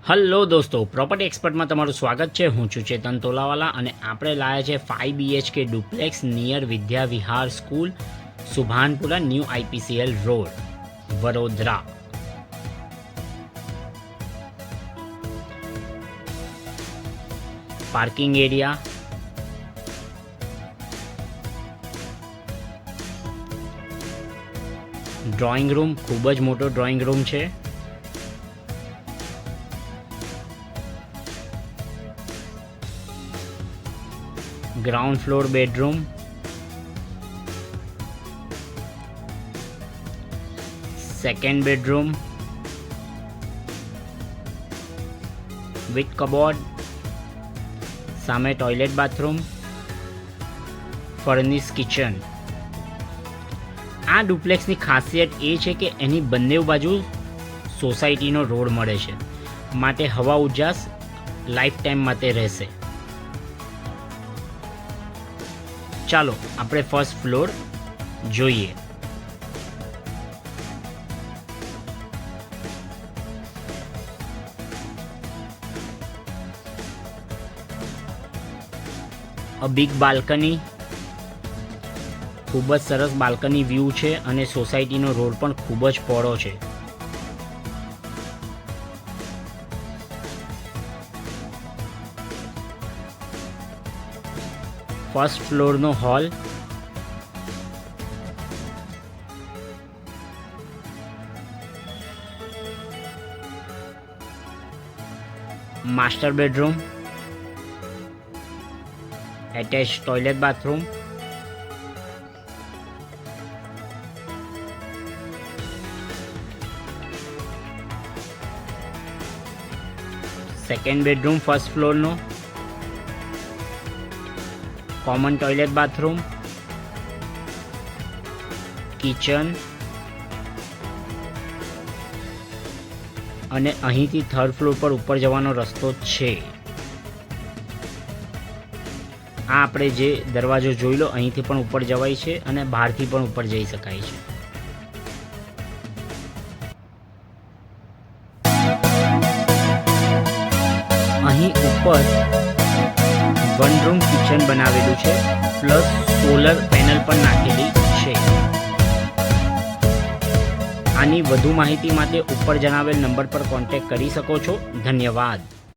Hello દોસ્તો, property એક્સપર્ટમાં તમારું સ્વાગત છે। હું છું ચેતન તોલાવાલા અને આપણે લાયા છે 5 BHK duplex near Vidya Vihar school, Subhanpura, new IPCL road, Vadodara. Parking area, drawing room, ખૂબ જ મોટો ડ્રોઈંગ રૂમ છે। Ground floor bedroom, second bedroom with cupboard, सामे टॉयलेट बाथरूम, फर्निश किचन। आ डुप्लेक्सनी खासियत ए छे के एनी बंने बाजू सोसायटीनो रोड मळे छे, माटे हवा उजास लाइफ टाइम माटे रहेशे। ચાલો આપણે ફર્સ્ટ ફ્લોર જોઈએ। અ બિગ બાલ્કની, ખૂબ જ સરસ બાલ્કની વ્યૂ છે અને સોસાયટીનો રોડ પણ ખૂબ જ પહોળો છે। फर्स्ट फ्लोर नो hall, master bedroom, attach toilet bathroom, second bedroom first floor नो, कॉमन टॉयलेट बाथरूम, किचन અને અહીંથી થર્ડ ફ્લોર પર ઉપર જવાનો રસ્તો છે। આ આપણે જે દરવાજો જોઈ લો, અહીંથી પણ ઉપર જવાય છે અને બહારથી પણ ઉપર જઈ શકાય છે। અહીં ઉપર वन रूम किचन बनावेलू है, प्लस सोलर पेनल पर नाखेली है। आनी वधु माहिती माटे ऊपर जणावेल नंबर पर कॉन्टेक्ट करी सको छो। धन्यवाद।